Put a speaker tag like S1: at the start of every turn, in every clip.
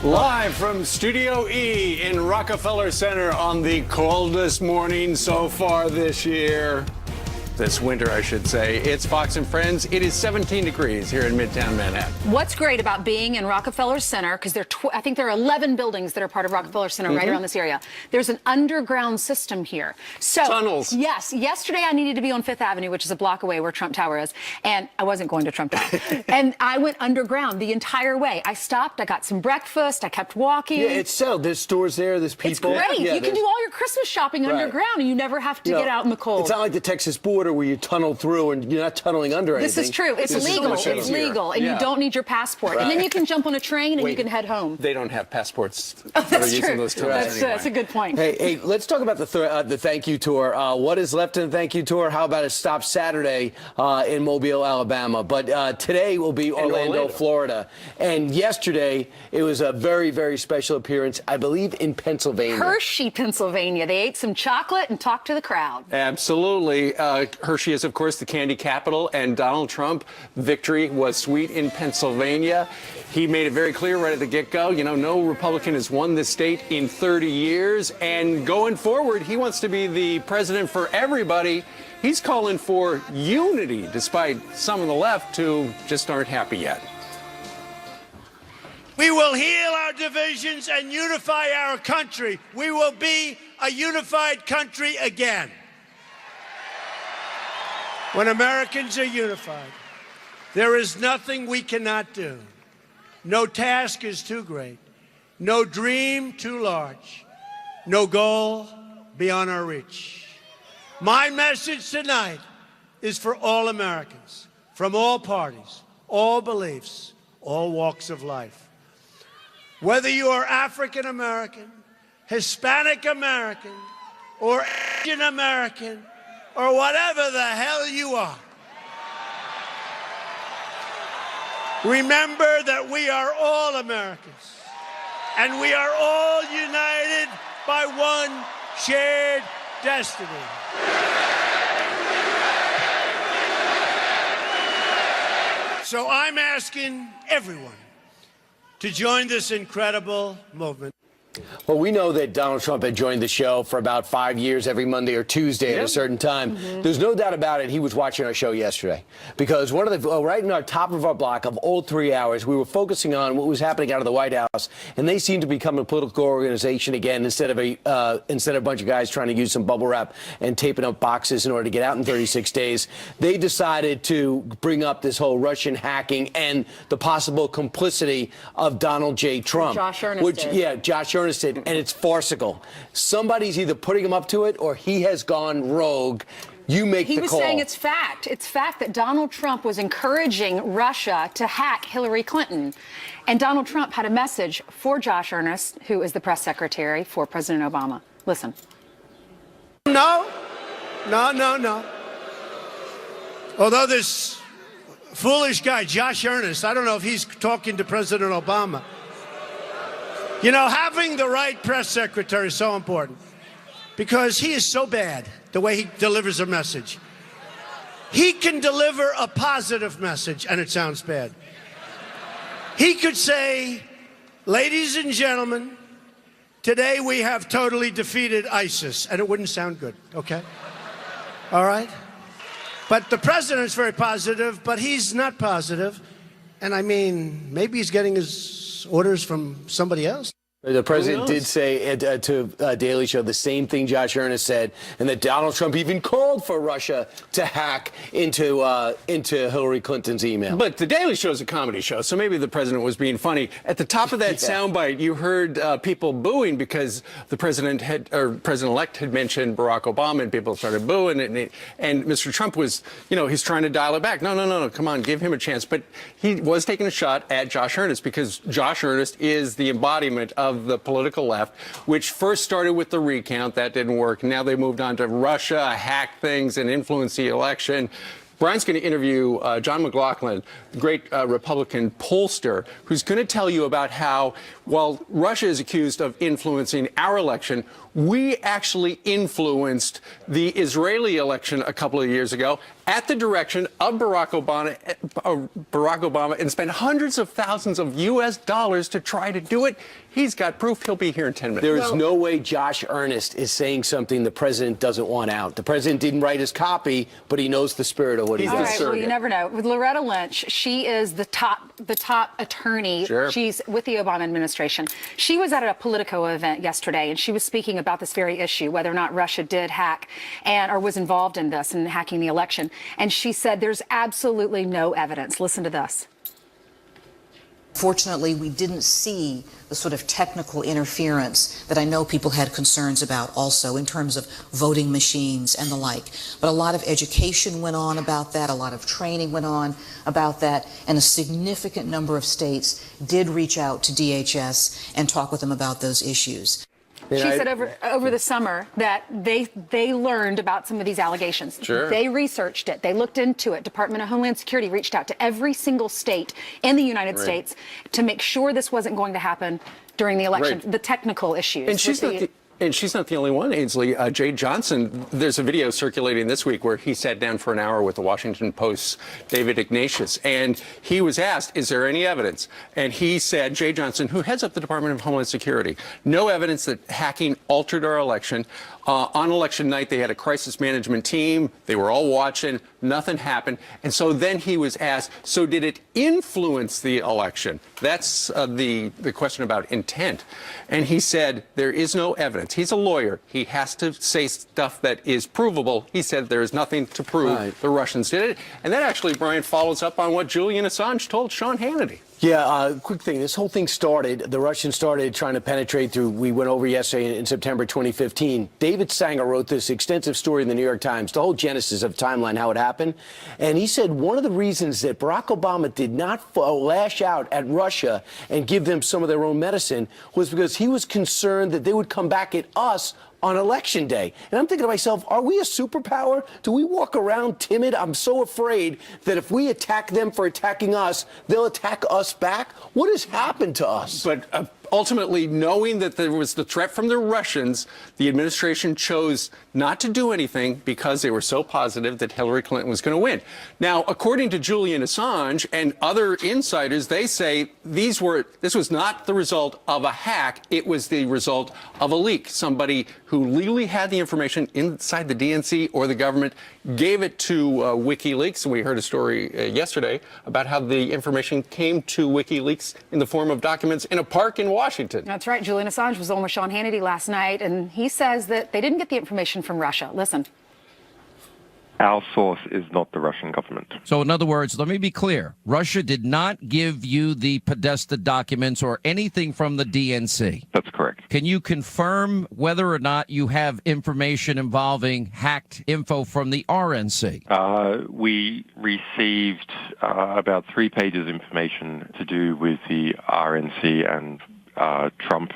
S1: Live from Studio E in Rockefeller Center on the coldest morning so far this year. This winter, I should say. It's Fox and Friends. It is 17 degrees here in Midtown Manhattan.
S2: What's great about being in Rockefeller Center, because I think there are 11 buildings that are part of Rockefeller Center right around this area. There's an underground system here. So
S1: tunnels.
S2: Yes. Yesterday I needed to be on Fifth Avenue, which is a block away where Trump Tower is, and I wasn't going to Trump Tower. And I went underground the entire way. I stopped. I got some breakfast. I kept walking.
S3: Yeah, it's settled. There's stores there. There's people.
S2: It's great.
S3: Yeah,
S2: you can do all your Christmas shopping underground, and you never have to get out in the cold.
S3: It's not like the Texas border where you tunnel through and you're not tunneling under anything.
S2: This is true. It's legal. It's legal, and you don't need your passport. And then you can jump on a train and you can head home.
S1: They don't have passports
S2: that
S1: are using those tunnels anyway.
S2: That's a good point.
S3: Hey, let's talk about the thank you tour. What is left in the thank you tour? How about it stops Saturday in Mobile, Alabama? But today will be Orlando, Florida. And yesterday, it was a very, very special appearance, I believe, in Pennsylvania.
S2: Hershey, Pennsylvania. They ate some chocolate and talked to the crowd.
S1: Absolutely. Hershey is, of course, the candy capital, and Donald Trump victory was sweet in Pennsylvania. He made it very clear right at the get-go, you know, no Republican has won this state in 30 years, and going forward, he wants to be the president for everybody. He's calling for unity, despite some on the left who just aren't happy yet.
S4: We will heal our divisions and unify our country. We will be a unified country again. When Americans are unified, there is nothing we cannot do. No task is too great. No dream too large. No goal beyond our reach. My message tonight is for all Americans, from all parties, all beliefs, all walks of life. Whether you are African American, Hispanic American, or Asian American, or whatever the hell you are. Remember that we are all Americans, and we are all united by one shared destiny. So I'm asking everyone to join this incredible movement.
S3: Well, we know that Donald Trump had joined the show for about 5 years every Monday or Tuesday at a certain time. There's no doubt about it. He was watching our show yesterday because one of the right in our top of our block of all 3 hours, we were focusing on what was happening out of the White House, and they seemed to become a political organization again instead of a bunch of guys trying to use some bubble wrap and taping up boxes in order to get out in 36 days. They decided to bring up this whole Russian hacking and the possible complicity of Donald J. Trump.
S2: Josh Earnest did.
S3: Josh Earnest did, and it's farcical. Somebody's either putting him up to it or he has gone rogue. You make the call.
S2: He was saying it's fact. It's fact that Donald Trump was encouraging Russia to hack Hillary Clinton. And Donald Trump had a message for Josh Earnest, who is the press secretary for President Obama. Listen.
S4: No. Although this foolish guy, Josh Earnest, I don't know if he's talking to President Obama. You know, having the right press secretary is so important because he is so bad the way he delivers a message. He can deliver a positive message and it sounds bad. He could say, ladies and gentlemen, today we have totally defeated ISIS, and it wouldn't sound good, okay? All right? But the president's very positive, but he's not positive. And I mean, maybe he's getting his orders from somebody else.
S3: The president did say to Daily Show the same thing Josh Earnest said, and that Donald Trump even called for Russia to hack into Hillary Clinton's email.
S1: But the Daily Show is a comedy show, so maybe the president was being funny. At the top of that soundbite, you heard people booing because the president-elect had mentioned Barack Obama, and people started booing. And Mr. Trump was, you know, he's trying to dial it back. No, come on, give him a chance. But he was taking a shot at Josh Earnest because Josh Earnest is the embodiment of the political left, which first started with the recount. That didn't work. Now they moved on to Russia, hack things, and influence the election. Brian's going to interview John McLaughlin, the great Republican pollster, who's going to tell you about how, while Russia is accused of influencing our election, we actually influenced the Israeli election a couple of years ago at the direction of Barack Obama, and spent hundreds of thousands of U.S. dollars to try to do it. He's got proof. He'll be here in 10 minutes.
S3: There is no way Josh Earnest is saying something the president doesn't want out. The president didn't write his copy, but he knows the spirit of what he
S2: All
S3: does.
S2: right, well, you never know. With Loretta Lynch, she is the top attorney.
S1: Sure.
S2: She's with the Obama administration. She was at a Politico event yesterday, and she was speaking about this very issue, whether or not Russia did hack or was involved in this and hacking the election. And she said there's absolutely no evidence. Listen to this.
S5: Fortunately, we didn't see the sort of technical interference that I know people had concerns about also in terms of voting machines and the like. But a lot of education went on about that, a lot of training went on about that, and a significant number of states did reach out to DHS and talk with them about those issues.
S2: She said over the summer that they learned about some of these allegations.
S1: Sure.
S2: They researched it. They looked into it. Department of Homeland Security reached out to every single state in the United States to make sure this wasn't going to happen during the election.
S1: Right.
S2: The technical issues.
S1: And she's not the only one, Ainsley. Jay Johnson, there's a video circulating this week where he sat down for an hour with the Washington Post's David Ignatius, and he was asked, is there any evidence? And he said, Jay Johnson, who heads up the Department of Homeland Security, no evidence that hacking altered our election. On election night, they had a crisis management team. They were all watching. Nothing happened. And so then he was asked, so did it influence the election? That's the question about intent. And he said, there is no evidence. He's a lawyer. He has to say stuff that is provable. He said there is nothing to prove the Russians did it. And that actually, Brian, follows up on what Julian Assange told Sean Hannity.
S3: Yeah, quick thing. This whole thing started, the Russians started trying to penetrate through, we went over yesterday in September 2015. David Sanger wrote this extensive story in the New York Times, the whole genesis of timeline, how it happened. And he said one of the reasons that Barack Obama did not lash out at Russia and give them some of their own medicine was because he was concerned that they would come back at us on election day. And I'm thinking to myself, are we a superpower? Do we walk around timid? I'm so afraid that if we attack them for attacking us, they'll attack us back. What has happened to us?
S1: But ultimately, knowing that there was the threat from the Russians, the administration chose not to do anything because they were so positive that Hillary Clinton was going to win. Now, according to Julian Assange and other insiders, they say this was not the result of a hack. It was the result of a leak. Somebody who legally had the information inside the DNC or the government gave it to WikiLeaks. And we heard a story yesterday about how the information came to WikiLeaks in the form of documents in a park in Washington.
S2: That's right. Julian Assange was on with Sean Hannity last night, and he says that they didn't get the information from Russia. Listen.
S6: Our source is not the Russian government.
S7: So in other words, let me be clear. Russia did not give you the Podesta documents or anything from the DNC.
S6: That's correct.
S7: Can you confirm whether or not you have information involving hacked info from the RNC?
S6: We received about 3 pages of information to do with the RNC and Trump,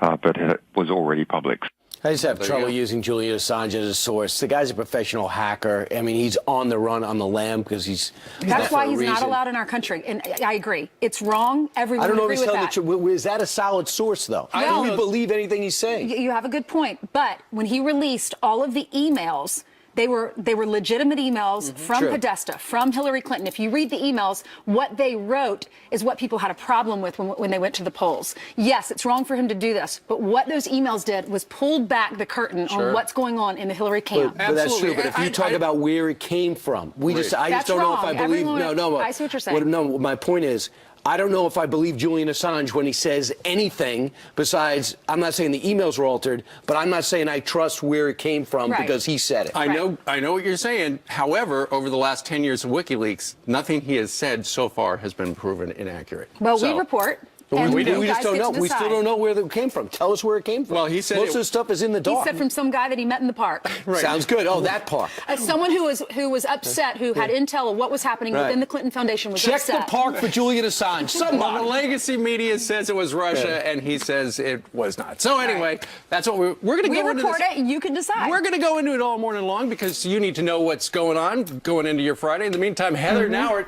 S6: but it was already public.
S3: I just have trouble using Julian Assange as a source. The guy's a professional hacker. I mean, he's on the run, on the lam, because he's
S2: That's why he's not allowed in our country. And I agree. It's wrong. Everyone
S3: I don't know if
S2: agree
S3: he's
S2: with
S3: telling
S2: that.
S3: the truth. Is that a solid source, though? Do we believe anything he's saying?
S2: You have a good point. But when he released all of the emails, they were legitimate emails from Podesta, from Hillary Clinton. If you read the emails, what they wrote is what people had a problem with when they went to the polls. Yes, it's wrong for him to do this, but what those emails did was pulled back the curtain on what's going on in the Hillary camp.
S3: But that's true. But if you talk about where it came from, I just don't know if I believe.
S2: I see what you're saying.
S3: No, my point is, I don't know if I believe Julian Assange when he says anything besides, I'm not saying the emails were altered, but I'm not saying I trust where it came from because he said it.
S1: I know what you're saying. However, over the last 10 years of WikiLeaks, nothing he has said so far has been proven inaccurate.
S2: Well, we report
S3: But we
S2: you
S3: just
S2: guys
S3: don't
S2: get
S3: know.
S2: to
S3: We still
S2: decide.
S3: don't know where it came from. Tell us where it came from.
S1: Well, he said
S3: most of the stuff is in the
S2: He
S3: dark.
S2: said from some guy that he met in the park.
S1: Right.
S3: Sounds good. Oh, that park.
S2: Someone who was upset, who had intel of what was happening within the Clinton Foundation was
S3: Check
S2: upset.
S3: the park for Julian Assange.
S1: Well, the
S3: Somebody.
S1: legacy media says it was Russia, and he says it was not. So anyway, that's what we're going to
S2: We
S1: go into.
S2: report it, and you can decide.
S1: We're going to go into it all morning long because you need to know what's going on going into your Friday. In the meantime, Heather Nauert,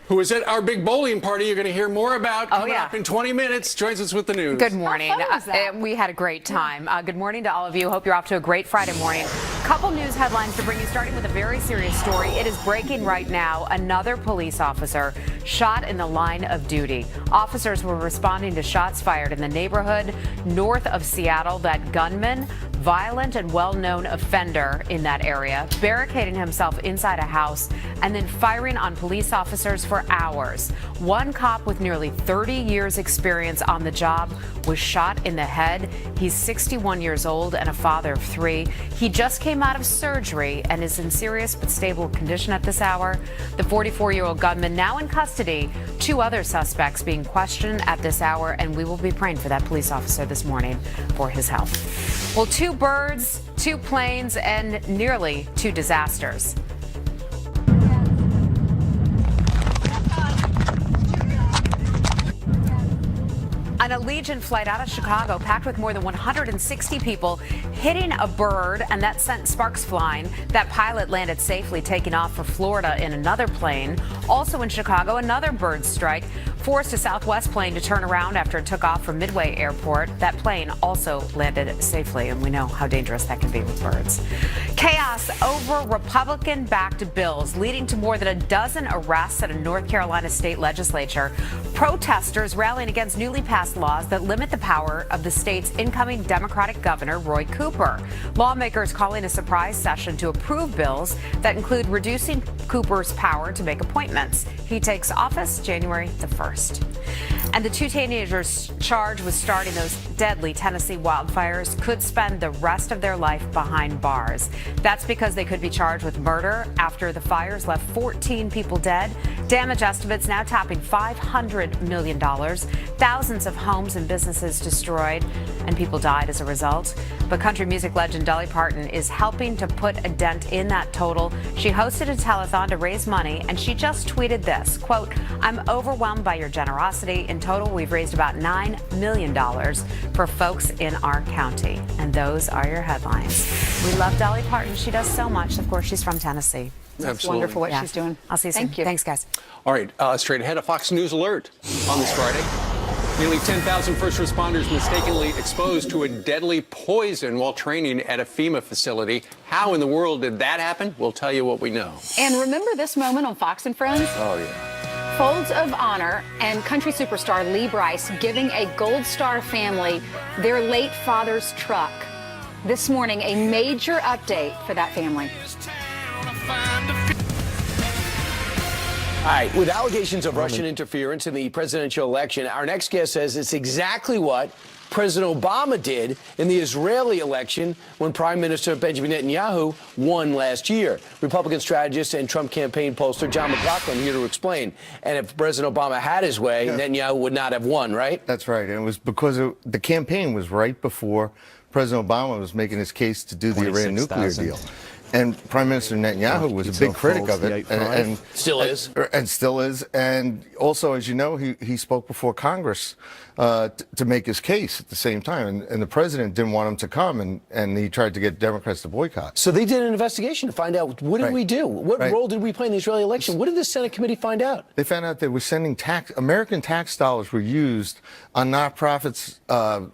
S1: who was at our big bowling party, you're going to hear more about coming up in 20 minutes, joins us with the news.
S8: Good morning.
S2: How fun was that?
S8: We had a great time. Good morning to all of you. Hope you're off to a great Friday morning. Couple news headlines to bring you, starting with a very serious story. It is breaking right now. Another police officer shot in the line of duty. Officers were responding to shots fired in the neighborhood north of Seattle. That gunman, violent and well-known offender in that area, barricading himself inside a house and then firing on police officers for hours. One cop with nearly 30 years experience on the job was shot in the head. He's 61 years old and a father of 3. He just came out of surgery and is in serious but stable condition at this hour. The 44-year-old gunman now in custody. 2 other suspects being questioned at this hour, and we will be praying for that police officer this morning for his health. Well, 2 birds, 2 planes, and nearly 2 disasters. An Allegiant flight out of Chicago packed with more than 160 people hitting a bird, and that sent sparks flying. That pilot landed safely, taking off for Florida in another plane. Also in Chicago, another bird strike forced a Southwest plane to turn around after it took off from Midway Airport. That plane also landed safely, and we know how dangerous that can be with birds. Chaos over Republican-backed bills, leading to more than a dozen arrests at a North Carolina state legislature. Protesters rallying against newly passed laws that limit the power of the state's incoming Democratic governor, Roy Cooper. Lawmakers calling a surprise session to approve bills that include reducing Cooper's power to make appointments. He takes office January the 1st. And the 2 teenagers charged with starting those deadly Tennessee wildfires could spend the rest of their life behind bars. That's because they could be charged with murder after the fires left 14 people dead. Damage estimates now topping $500 million. Thousands of homes and businesses destroyed, and people died as a result. But country music legend Dolly Parton is helping to put a dent in that total. She hosted a telethon to raise money, and she just tweeted this, quote, "I'm overwhelmed by your generosity. In total, we've raised about $9 million for folks in our county." And those are your headlines. We love Dolly Parton. She does so much. Of course, she's from Tennessee.
S2: It's wonderful what she's doing.
S8: I'll see you soon.
S2: Thank you.
S8: Thanks, guys.
S1: All right, straight ahead, a Fox News alert on this Friday. Nearly 10,000 first responders mistakenly exposed to a deadly poison while training at a FEMA facility. How in the world did that happen? We'll tell you what we know.
S2: And remember this moment on Fox and Friends?
S3: Oh, yeah.
S2: Folds of Honor and country superstar Lee Brice giving a Gold Star family their late father's truck. This morning, a major update for that family.
S3: All right, with allegations of Russian interference in the presidential election, our next guest says it's exactly what President Obama did in the Israeli election when Prime Minister Benjamin Netanyahu won last year. Republican strategist and Trump campaign pollster John McLaughlin here to explain. And if President Obama had his way, Netanyahu would not have won, right?
S9: That's right. And it was because the campaign was right before President Obama was making his case to do the Iran nuclear deal. And Prime Minister Netanyahu was a big critic of it, and
S3: Still is.
S9: And still is. And also, as you know, he spoke before Congress to make his case at the same time. And the president didn't want him to come, and he tried to get Democrats to boycott.
S3: So they did an investigation to find out, what did we do? What role did we play in the Israeli election? What did the Senate committee find out?
S9: They found out they were sending American tax dollars were used on nonprofits,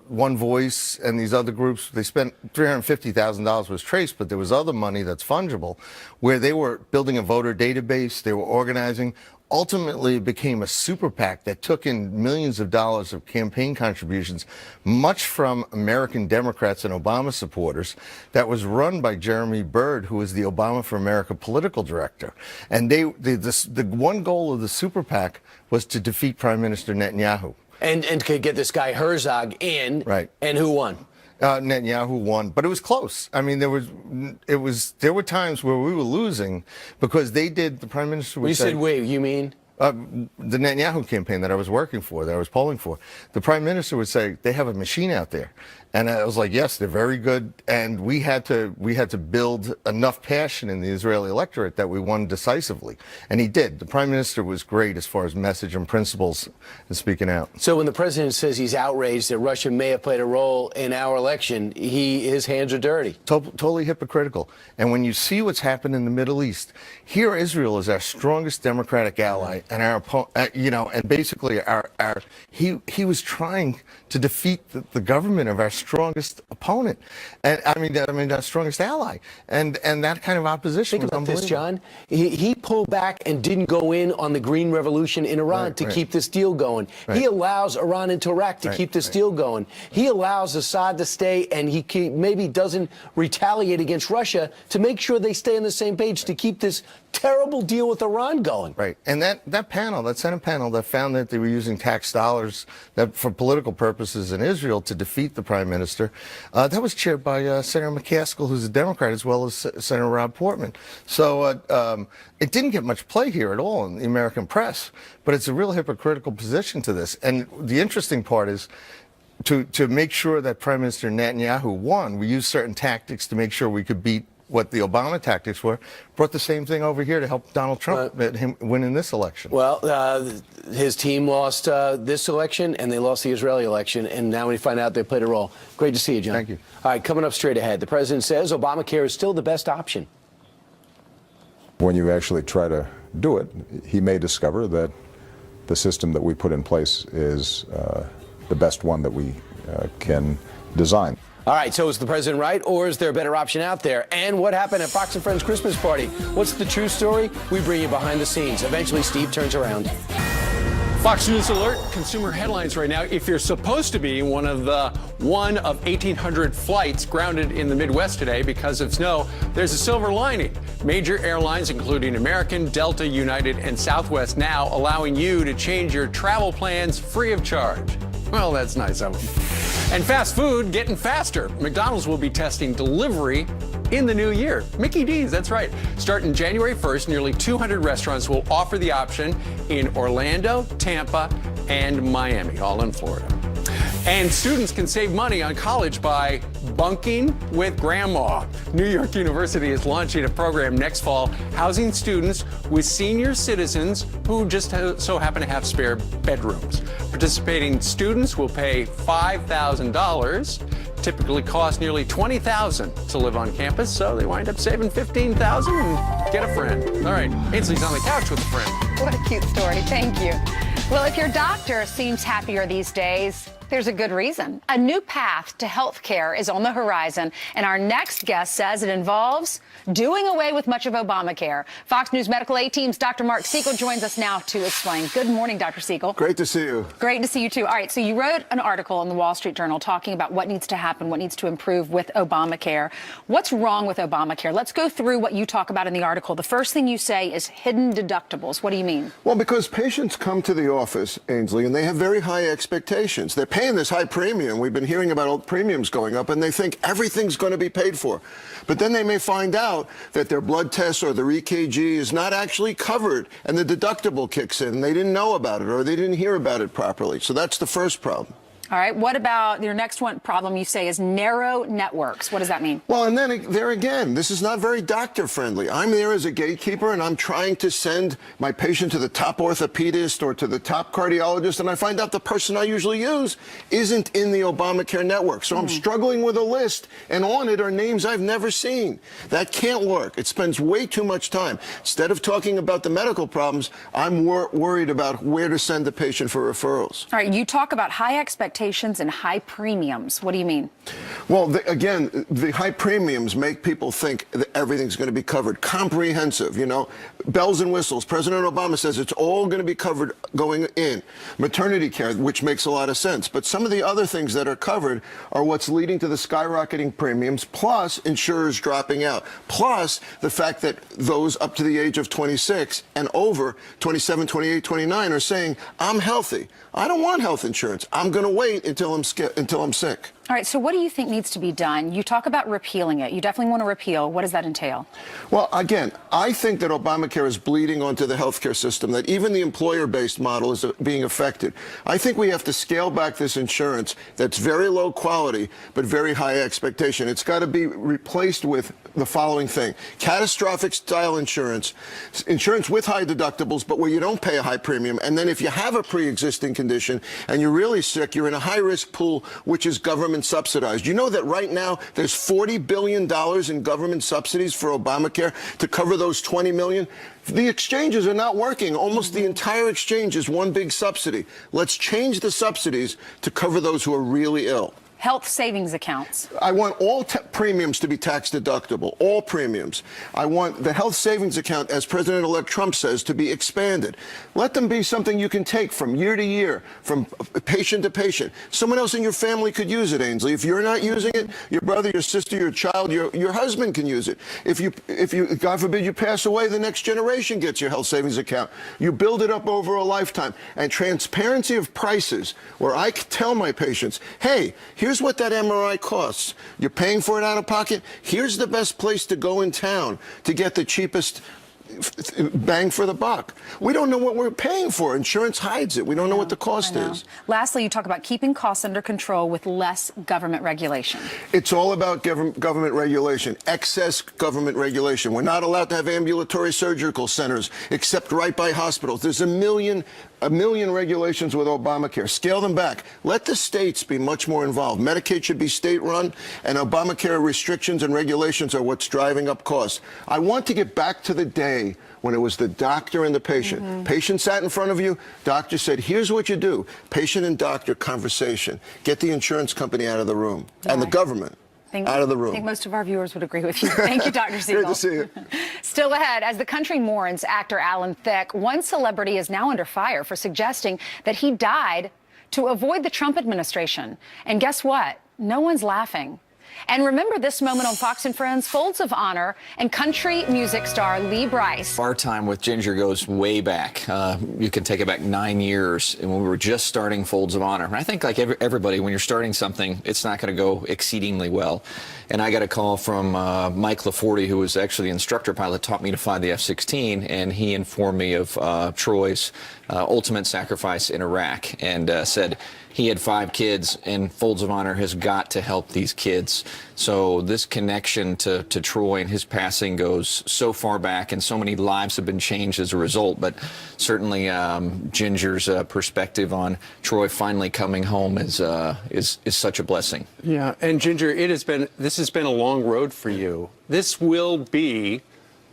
S9: One Voice, and these other groups. They spent $350,000 was traced, but there was other money that's fungible, where they were building a voter database, they were organizing. Ultimately, it became a super PAC that took in millions of dollars of campaign contributions, much from American Democrats and Obama supporters, that was run by Jeremy Byrd, who was the Obama for America political director. And the one goal of the super PAC was to defeat Prime Minister Netanyahu.
S3: And to get this guy Herzog in.
S9: Right.
S3: And who won?
S9: Netanyahu won, but it was close. I mean, there were times where we were losing because the prime minister would say,
S3: You said, wait, you mean?
S9: the Netanyahu campaign that I was working for, that I was polling for, the prime minister would say, they have a machine out there. And I was like, yes, they're very good. And we had to build enough passion in the Israeli electorate that we won decisively. And he did. The prime minister was great as far as message and principles and speaking out.
S3: So when the president says he's outraged that Russia may have played a role in our election, his hands are dirty.
S9: Totally hypocritical. And when you see what's happened in the Middle East, here Israel is our strongest democratic ally, and and basically he was trying to defeat the government of our strongest opponent, and I mean our strongest ally, and that kind of opposition.
S3: Think
S9: was
S3: about this,
S9: unbelievable.
S3: John. He pulled back and didn't go in on the Green Revolution in Iran to keep this deal going.
S9: Right.
S3: He allows Iran into Iraq to keep this deal going. He allows Assad to stay, and he maybe doesn't retaliate against Russia to make sure they stay on the same page to keep this terrible deal with Iran going.
S9: Right. And that panel, that Senate panel that found that they were using tax dollars for political purposes in Israel to defeat the prime minister, that was chaired by Senator McCaskill, who's a Democrat, as well as Senator Rob Portman. So it didn't get much play here at all in the American press, but it's a real hypocritical position to this. And the interesting part is, to make sure that Prime Minister Netanyahu won, we used certain tactics to make sure we could beat what the Obama tactics were, brought the same thing over here to help Donald Trump him win in this election.
S3: Well, his team lost this election, and they lost the Israeli election, and now we find out they played a role. Great to see you, John.
S9: Thank you.
S3: All right, coming up straight ahead, the president says Obamacare is still the best option.
S10: When you actually try to do it, he may discover that the system that we put in place is the best one that we can design.
S3: All right, so is the president right, or is there a better option out there? And what happened at Fox & Friends Christmas party? What's the true story? We bring you behind the scenes. Eventually, Steve turns around.
S1: Fox News Alert, consumer headlines right now. If you're supposed to be one of 1,800 flights grounded in the Midwest today because of snow, there's a silver lining. Major airlines, including American, Delta, United, and Southwest, now allowing you to change your travel plans free of charge. Well, that's nice of them. And fast food getting faster. McDonald's will be testing delivery in the new year. Mickey D's, that's right. Starting January 1st, nearly 200 restaurants will offer the option in Orlando, Tampa, and Miami, all in Florida. And students can save money on college by bunking with grandma. New York University is launching a program next fall housing students with senior citizens who just so happen to have spare bedrooms. Participating students will pay $5,000. Typically cost nearly $20,000 to live on campus, so they wind up saving $15,000 and get a friend. All right, Ainsley's on the couch with a friend.
S2: What a cute story. Thank you. Well, if your doctor seems happier these days, there's a good reason. A new path to health care is on the horizon, and our next guest says it involves doing away with much of Obamacare. Fox News Medical A-Team's Dr. Mark Siegel joins us now to explain. Good morning, Dr. Siegel.
S11: Great to see you.
S2: Great to see you, too. All right, so you wrote an article in the Wall Street Journal talking about what needs to happen, what needs to improve with Obamacare. What's wrong with Obamacare? Let's go through what you talk about in the article. The first thing you say is hidden deductibles. What do you mean?
S11: Well, because patients come to the office, Ainsley, and they have very high expectations. They're paying this high premium. We've been hearing about all premiums going up, and they think everything's going to be paid for. But then they may find out that their blood test or their EKG is not actually covered, and the deductible kicks in, and they didn't know about it, or they didn't hear about it properly. So that's the first problem.
S2: All right. What about your next one problem you say is narrow networks? What does that mean?
S11: Well, and then there again, this is not very doctor friendly. I'm there as a gatekeeper, and I'm trying to send my patient to the top orthopedist or to the top cardiologist, and I find out the person I usually use isn't in the Obamacare network. So I'm struggling with a list, and on it are names I've never seen. That can't work. It spends way too much time. Instead of talking about the medical problems, I'm worried about where to send the patient for referrals.
S2: All right. You talk about high expectations and high premiums. What do you mean?
S11: Well, again, the high premiums make people think that everything's going to be covered. Comprehensive, you know, bells and whistles. President Obama says it's all going to be covered going in. Maternity care, which makes a lot of sense. But some of the other things that are covered are what's leading to the skyrocketing premiums, plus insurers dropping out, plus the fact that those up to the age of 26 and over, 27, 28, 29, are saying, I'm healthy. I don't want health insurance. I'm going to wait until I'm sick.
S2: All right, so what do you think needs to be done? You talk about repealing it. You definitely want to repeal. What does that entail?
S11: Well, again, I think that Obamacare is bleeding onto the healthcare system, that even the employer-based model is being affected. I think we have to scale back this insurance that's very low quality but very high expectation. It's got to be replaced with the following thing: catastrophic style insurance, insurance with high deductibles, but where you don't pay a high premium. And then if you have a pre-existing condition and you're really sick, you're in a high-risk pool, which is government subsidized. You know that right now there's $40 billion in government subsidies for Obamacare to cover those 20 million. The exchanges are not working. Almost the entire exchange is one big subsidy. Let's change the subsidies to cover those who are really ill.
S2: Health savings accounts.
S11: I want all premiums to be tax deductible, all premiums. I want the health savings account, as President-elect Trump says, to be expanded. Let them be something you can take from year to year, from patient to patient. Someone else in your family could use it, Ainsley. If you're not using it, your brother, your sister, your child, your husband can use it. If you, God forbid, you pass away, the next generation gets your health savings account. You build it up over a lifetime. And transparency of prices, where I tell my patients, hey, here's what that MRI costs. You're paying for it out of pocket. Here's the best place to go in town to get the cheapest bang for the buck. We don't know what we're paying for. Insurance hides it. We don't know what the cost is.
S2: Lastly, you talk about keeping costs under control with less government regulation.
S11: It's all about government regulation, excess government regulation. We're not allowed to have ambulatory surgical centers except right by hospitals. There's a million regulations with Obamacare. Scale them back. Let the states be much more involved. Medicaid should be state-run, and Obamacare restrictions and regulations are what's driving up costs. I want to get back to the day when it was the doctor and the patient. Patient sat in front of you. Doctor said, here's what you do. Patient and doctor conversation. Get the insurance company out of the room and the government out of the room.
S2: I think most of our viewers would agree with you. Thank you, Dr. Siegel.
S11: Great to see you.
S2: Still ahead, as the country mourns actor Alan Thicke, one celebrity is now under fire for suggesting that he died to avoid the Trump administration. And guess what? No one's laughing. And remember this moment on Fox and Friends, Folds of Honor, and country music star Lee Brice.
S12: Our time with Ginger goes way back. You can take it back 9 years, and when we were just starting Folds of Honor. And I think, like everybody, when you're starting something, it's not going to go exceedingly well. And I got a call from Mike LaForte, who was actually the instructor pilot, taught me to fly the F-16, and he informed me of Troy's ultimate sacrifice in Iraq, and said he had 5 kids, and Folds of Honor has got to help these kids. So this connection to Troy and his passing goes so far back, and so many lives have been changed as a result. But certainly Ginger's perspective on Troy finally coming home is such a blessing.
S1: Yeah, and Ginger, this has been a long road for you. This will be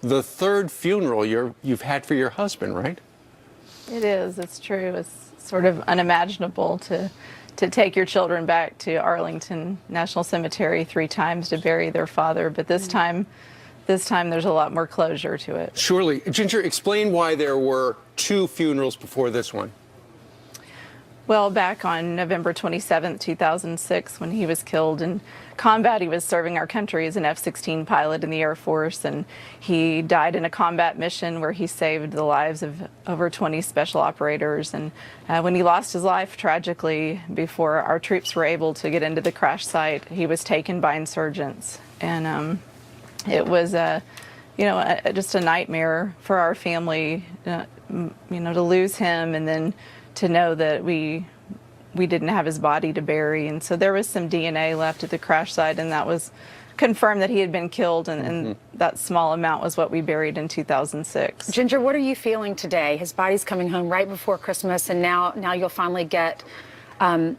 S1: the 3rd funeral you've had for your husband, right?
S13: It is. It's true. It's sort of unimaginable to take your children back to Arlington National Cemetery 3 times to bury their father, but this time there's a lot more closure to it.
S1: Surely. Ginger, explain why there were 2 funerals before this one.
S13: Well, back on November 27th, 2006, when he was killed in combat, he was serving our country as an F-16 pilot in the Air Force, and he died in a combat mission where he saved the lives of over 20 special operators. And when he lost his life, tragically, before our troops were able to get into the crash site, he was taken by insurgents. And it was just a nightmare for our family, to lose him, and then to know that we didn't have his body to bury. And so there was some DNA left at the crash site, and that was confirmed that he had been killed, and that small amount was what we buried in 2006.
S2: Ginger, what are you feeling today? His body's coming home right before Christmas, and now you'll finally get, I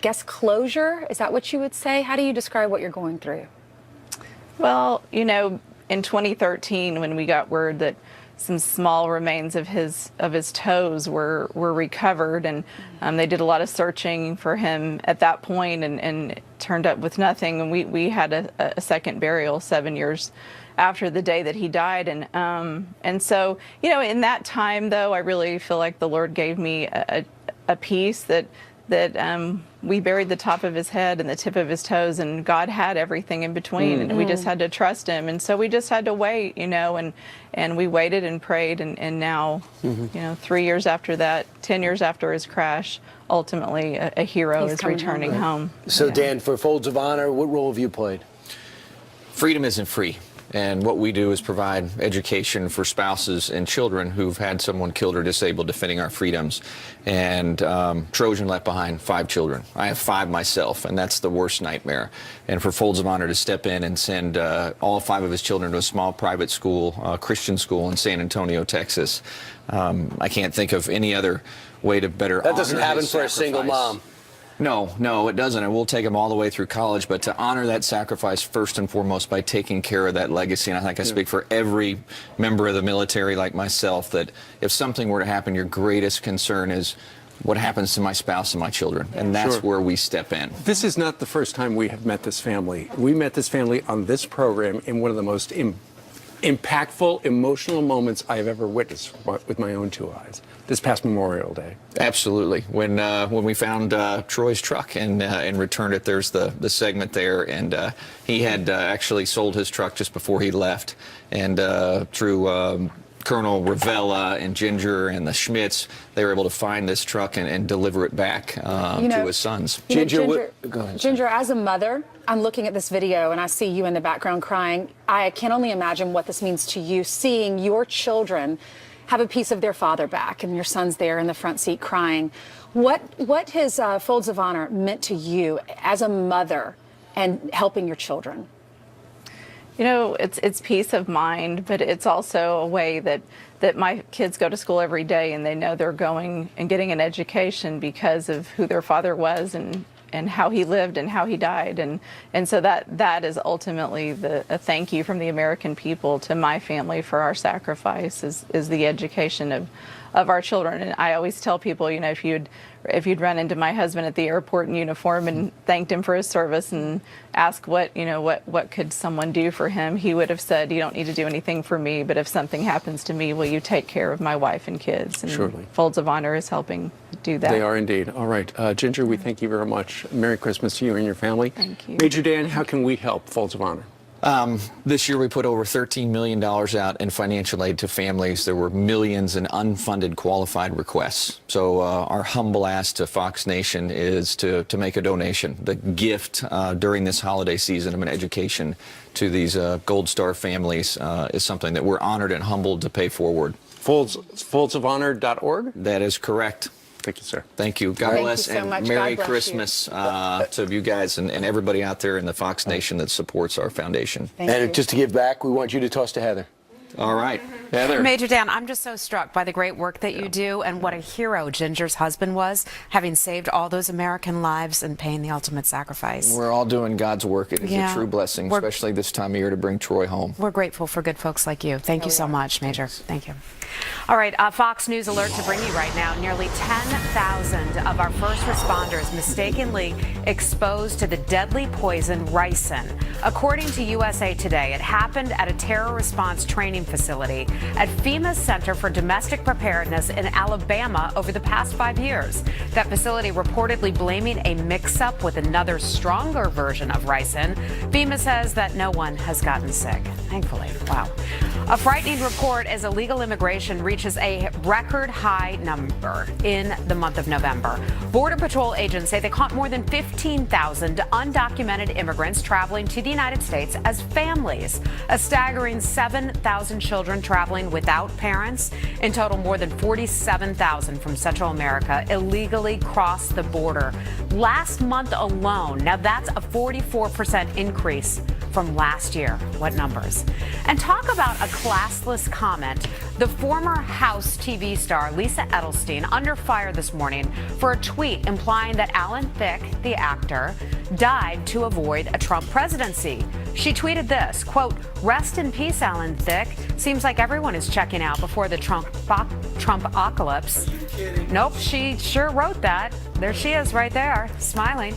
S2: guess, closure? Is that what you would say? How do you describe what you're going through?
S13: Well, in 2013, when we got word that some small remains of his toes were recovered, and they did a lot of searching for him at that point, and turned up with nothing. And we had a second burial 7 years after the day that he died, and so in that time, though, I really feel like the Lord gave me a peace that that we buried the top of his head and the tip of his toes, and God had everything in between, and we just had to trust him. And so we just had to wait, and we waited and prayed, and now, 3 years after that, 10 years after his crash, ultimately a hero is returning home.
S3: So, Dan, for Folds of Honor, what role have you played?
S12: Freedom isn't free. And what we do is provide education for spouses and children who've had someone killed or disabled, defending our freedoms. And Trojan left behind 5 children. I have 5 myself, and that's the worst nightmare. And for Folds of Honor to step in and send all 5 of his children to a small private school, Christian school in San Antonio, Texas, I can't think of any other way to better honor
S3: That doesn't happen for a single mom.
S12: No, it doesn't. And we'll take them all the way through college. But to honor that sacrifice first and foremost by taking care of that legacy, and I think I speak for every member of the military like myself, that if something were to happen, your greatest concern is what happens to my spouse and my children. And that's where we step in.
S1: This is not the first time we have met this family. We met this family on this program in one of the most impactful, emotional moments I have ever witnessed with my own 2 eyes. This past Memorial Day.
S12: Absolutely. When we found Troy's truck and returned it, there's the segment there, and he had actually sold his truck just before he left, and through Colonel Ravella and Ginger and the Schmitz, they were able to find this truck and deliver it back to his sons.
S2: Ginger,
S3: go ahead.
S2: Ginger, as a mother, I'm looking at this video and I see you in the background crying. I can only imagine what this means to you, seeing your children have a piece of their father back, and your son's there in the front seat crying. What has Folds of Honor meant to you as a mother and helping your children?
S13: It's peace of mind, but it's also a way that my kids go to school every day, and they know they're going and getting an education because of who their father was and how he lived and how he died. And so that is ultimately a thank you from the American people to my family for our sacrifice is the education of our children. And I always tell people, if you'd run into my husband at the airport in uniform and thanked him for his service and asked what could someone do for him, he would have said, you don't need to do anything for me, but if something happens to me, will you take care of my wife and kids? And
S1: surely.
S13: Folds of Honor is helping do that.
S1: They are indeed. All right. Ginger, we thank you very much. Merry Christmas to you and your family.
S13: Thank you.
S1: Major Dan, how can we help Folds of Honor?
S12: This year we put over $13 million out in financial aid to families. There were millions in unfunded qualified requests. So our humble ask to Fox Nation is to make a donation. The gift during this holiday season of an education to these Gold Star families is something that we're honored and humbled to pay forward.
S1: Foldsofhonor.org?
S12: That is correct.
S1: Thank you, sir.
S12: Thank you. God bless,
S2: you so much.
S12: and Merry
S2: God bless
S12: Christmas to you guys and everybody out there in the Fox Nation that supports our foundation.
S2: Thank you.
S3: Just to give back, we want you to toss to Heather.
S12: All right. Heather.
S8: Major Dan, I'm just so struck by the great work that you do and what a hero Ginger's husband was, having saved all those American lives and paying the ultimate sacrifice.
S12: We're all doing God's work. It is a true blessing, especially this time of year, to bring Troy home.
S8: We're grateful for good folks like you. Thank you so much, Major. Thank you. All right, Fox News alert to bring you right now. Nearly 10,000 of our first responders mistakenly exposed to the deadly poison ricin. According to USA Today, it happened at a terror response training facility at FEMA's Center for Domestic Preparedness in Alabama over the past 5 years. That facility reportedly blaming a mix-up with another stronger version of ricin. FEMA says that no one has gotten sick, thankfully. Wow. A frightening report as illegal immigration reaches a record high number in the month of November. Border Patrol agents say they caught more than 15,000 undocumented immigrants traveling to the United States as families. A staggering 7,000 children traveling without parents. In total, more than 47,000 from Central America illegally crossed the border last month alone. Now that's a 44% increase from last year. What numbers? And talk about a classless comment. The former House TV star Lisa Edelstein under fire this morning for a tweet implying that Alan Thicke, the actor, died to avoid a Trump presidency. She tweeted this, quote, "Rest in peace, Alan Thicke. Seems like everyone is checking out before the Trump-apocalypse." Nope, she sure wrote that. There she is right there, smiling.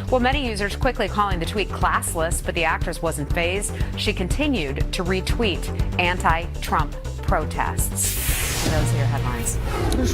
S8: Well, many users quickly calling the tweet classless, but the actress wasn't fazed. She continued to retweet anti-Trump protests. Those are your headlines.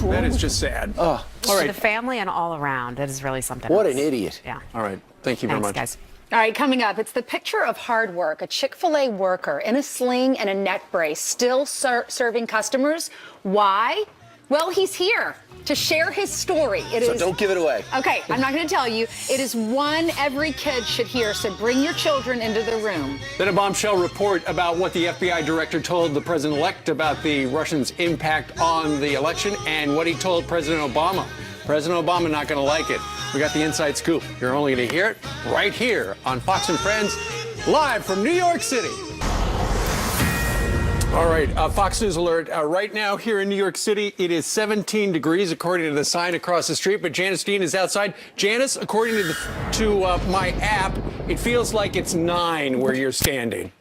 S1: That is just sad.
S3: Oh,
S1: all
S8: For
S1: right.
S8: the family and all around, that is really something
S3: what
S8: else.
S3: an idiot.
S8: Yeah.
S1: All right. Thank you very much.
S8: Guys.
S2: All right, coming up, it's the picture of hard work. A Chick-fil-A worker in a sling and a neck brace, still serving customers. Why? Well, he's here to share his story.
S3: So don't give it away.
S2: Okay, I'm not going to tell you. It is one every kid should hear, so bring your children into the room.
S1: Then a bombshell report about what the FBI director told the president-elect about the Russians' impact on the election and what he told President Obama. President Obama not going to like it. We got the inside scoop. You're only going to hear it right here on Fox and Friends, live from New York City. All right, Fox News alert. Right now here in New York City, it is 17 degrees according to the sign across the street, but Janice Dean is outside. Janice, according to my app, it feels like it's 9 where you're standing.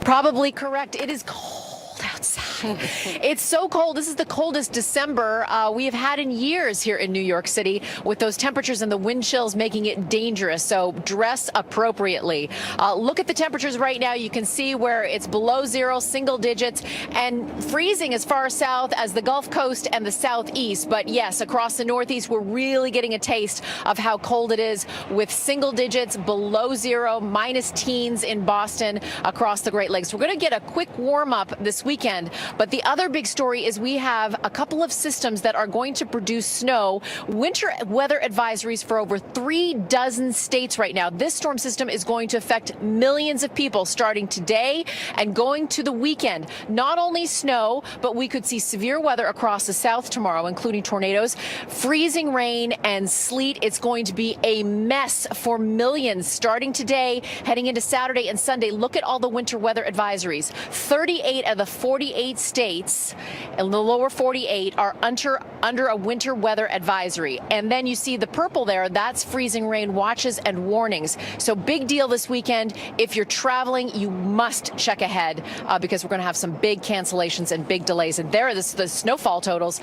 S14: Probably correct. It is cold outside. It's so cold. This is the coldest December we have had in years here in New York City, with those temperatures and the wind chills making it dangerous. So dress appropriately. Look at the temperatures right now. You can see where it's below 0, single digits, and freezing as far south as the Gulf Coast and the southeast. But yes, across the Northeast, we're really getting a taste of how cold it is, with single digits, below 0, minus teens in Boston, across the Great Lakes. We're going to get a quick warm up this weekend. But the other big story is we have a couple of systems that are going to produce snow, winter weather advisories for over 36 states right now. This storm system is going to affect millions of people starting today and going to the weekend. Not only snow, but we could see severe weather across the south tomorrow, including tornadoes, freezing rain and sleet. It's going to be a mess for millions starting today, heading into Saturday and Sunday. Look at all the winter weather advisories. 38 of the 48 states in the lower 48 are under a winter weather advisory. And then you see the purple there, that's freezing rain watches and warnings. So big deal this weekend. If you're traveling, you must check ahead because we're going to have some big cancellations and big delays. And there are the snowfall totals,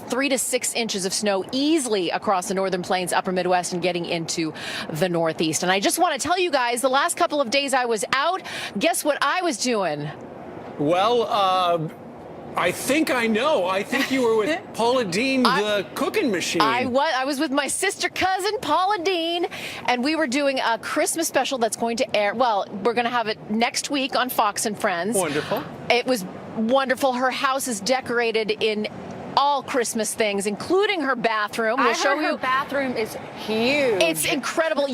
S14: 3 to 6 inches of snow easily across the northern plains, upper Midwest, and getting into the Northeast. And I just want to tell you guys, the last couple of days I was out, guess what I was doing?
S1: Well, I think I know. I think you were with Paula Dean, the cooking machine.
S14: I was with my sister cousin, Paula Dean, and we were doing a Christmas special that's going to air. Well, we're going to have it next week on Fox and Friends.
S1: Wonderful.
S14: It was wonderful. Her house is decorated in all Christmas things, including her bathroom. We'll show you.
S2: Her bathroom is huge.
S14: It's incredible.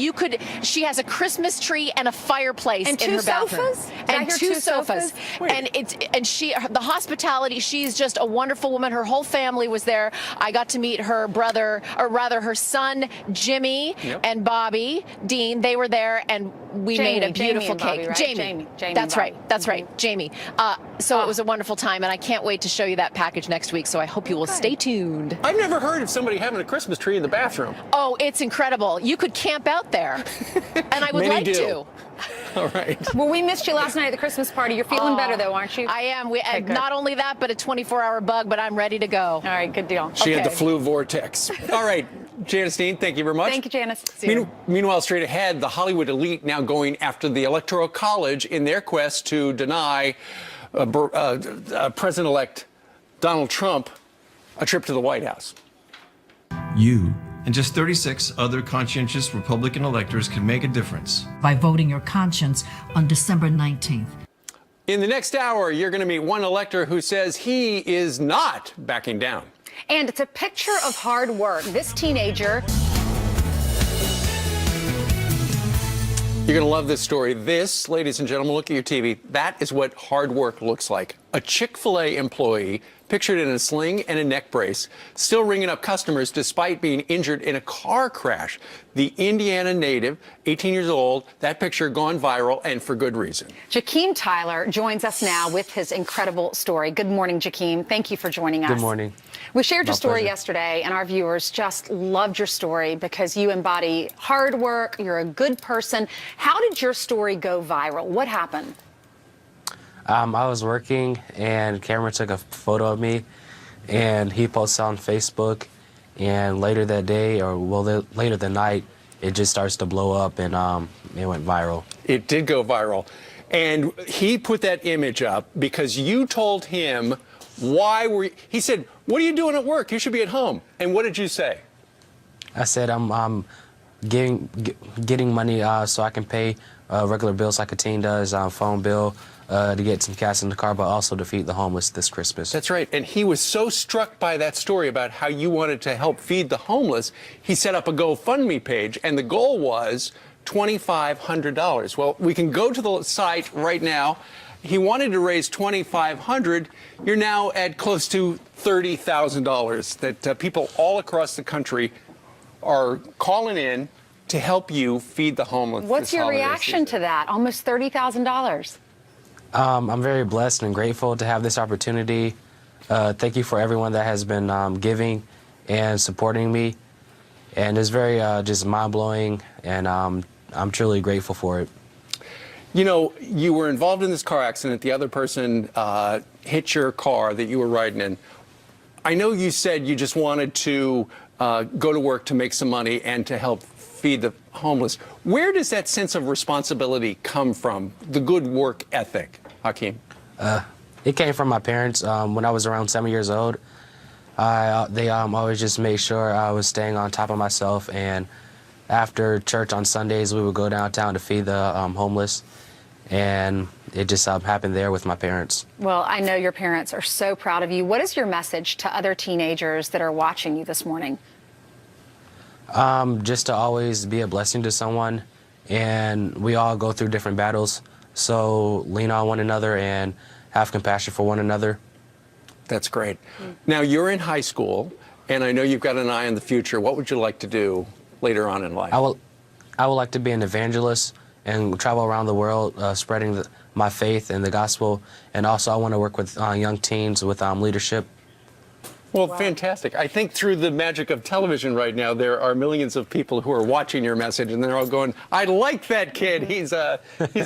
S14: She has a Christmas tree and a fireplace
S2: and
S14: in her bathroom.
S2: Sofas?
S14: And two sofas. And the hospitality, she's just a wonderful woman. Her whole family was there. I got to meet her brother, or rather her son, Jimmy, and Bobby Dean. They were there, and we made a beautiful cake.
S2: Jamie.
S14: That's right. That's right. Jamie. So it was a wonderful time, and I can't wait to show you that package next week. So I hope you will stay tuned.
S1: I've never heard of somebody having a Christmas tree in the bathroom.
S14: Oh, it's incredible. You could camp out there, and I would
S1: Many
S14: like
S1: do.
S14: to.
S1: All right.
S2: Well, we missed you last night at the Christmas party. You're feeling better, though, aren't you?
S14: I am.
S2: Okay,
S14: not only that, but a 24-hour bug, but I'm ready to go.
S2: All right, good deal.
S1: She had the flu vortex. All right, Janice Dean, thank you very much.
S2: Thank you, Janice. See you.
S1: Meanwhile, straight ahead, the Hollywood elite now going after the Electoral College in their quest to deny President-elect Donald Trump a trip to the White House.
S15: You and just 36 other conscientious Republican electors can make a difference
S16: by voting your conscience on December 19th.
S1: In the next hour, you're going to meet one elector who says he is not backing down.
S2: And it's a picture of hard work. This teenager.
S1: You're going to love this story. This, ladies and gentlemen, look at your TV. That is what hard work looks like. A Chick-fil-A employee pictured in a sling and a neck brace, still ringing up customers despite being injured in a car crash. The Indiana native, 18 years old, that picture gone viral, and for good reason.
S2: Jakeem Tyler joins us now with his incredible story. Good morning, Jakeem. Thank you for joining us.
S17: Good morning.
S2: We shared your story yesterday, and our viewers just loved your story because you embody hard work. You're a good person. How did your story go viral? What happened?
S17: I was working, and camera took a photo of me, and he posted on Facebook. And later that day, or later that night, it just starts to blow up, and it went viral.
S1: It did go viral. And he put that image up because you told him Why were you, he said, what are you doing at work? You should be at home. And what did you say?
S17: I said I'm getting money so I can pay regular bills like a teen does, phone bill, to get some cash in the car, but also to feed the homeless this Christmas.
S1: That's right. And he was so struck by that story about how you wanted to help feed the homeless, he set up a GoFundMe page, and the goal was $2,500. Well, we can go to the site right now. He wanted to raise $2,500. You're now at close to $30,000 that people all across the country are calling in to help you feed the homeless.
S2: What's your reaction to that? Almost $30,000.
S17: I'm very blessed and grateful to have this opportunity. Thank you for everyone that has been giving and supporting me. And it's very just mind-blowing, and I'm truly grateful for it.
S1: You know, you were involved in this car accident. The other person hit your car that you were riding in. I know you said you just wanted to go to work to make some money and to help feed the homeless. Where does that sense of responsibility come from, the good work ethic, Hakeem?
S17: It came from my parents. When I was around 7 years old, they always just made sure I was staying on top of myself. And after church on Sundays, we would go downtown to feed the homeless. And it just happened there with my parents.
S2: Well, I know your parents are so proud of you. What is your message to other teenagers that are watching you this morning?
S17: Just to always be a blessing to someone, and we all go through different battles, so lean on one another and have compassion for one another.
S1: That's great. Now, you're in high school, and I know you've got an eye on the future. What would you like to do later on in life?
S17: I would like to be an evangelist and travel around the world spreading my faith and the gospel, and also I want to work with young teens with leadership.
S1: Well, fantastic. I think through the magic of television right now, there are millions of people who are watching your message, and they're all going, I like that kid. He's a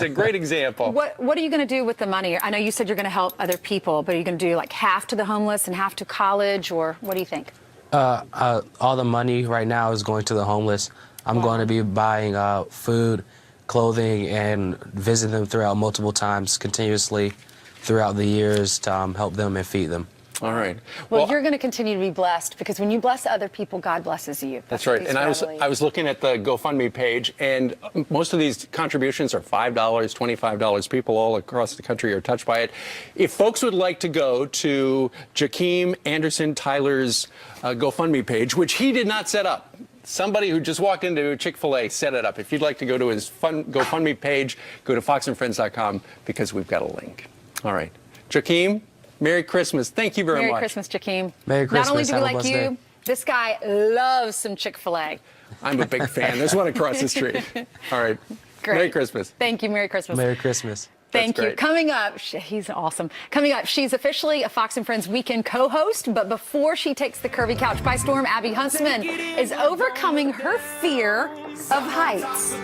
S1: great example.
S2: What are you going to do with the money? I know you said you're going to help other people, but are you going to do like half to the homeless and half to college, or what do you think?
S17: All the money right now is going to the homeless. I'm going to be buying food, clothing, and visit them throughout multiple times continuously throughout the years to help them and feed them.
S1: All right.
S2: Well, you're going to continue to be blessed, because when you bless other people, God blesses you.
S1: That's right. And I was looking at the GoFundMe page, and most of these contributions are $5, $25. People all across the country are touched by it. If folks would like to go to Jakeem Anderson Tyler's GoFundMe page, which he did not set up. Somebody who just walked into Chick-fil-A set it up. If you'd like to go to his GoFundMe page, go to foxandfriends.com, because we've got a link. All right. Jakeem, Merry Christmas. Thank you very much.
S2: Merry Christmas, Jakeem.
S17: Merry Christmas.
S2: Not only do we
S17: Have a
S2: like
S17: blessed
S2: you,
S17: day.
S2: this guy loves some Chick-fil-A.
S1: I'm a big fan. There's one across the street. All right.
S2: Great.
S1: Merry Christmas.
S2: Thank you. Merry Christmas.
S17: Merry Christmas.
S2: Thank you.
S1: great.
S2: Coming up, he's awesome. Coming up, she's officially a Fox and Friends weekend co-host, but before she takes the curvy couch by storm, Abby Huntsman is overcoming her fear of heights.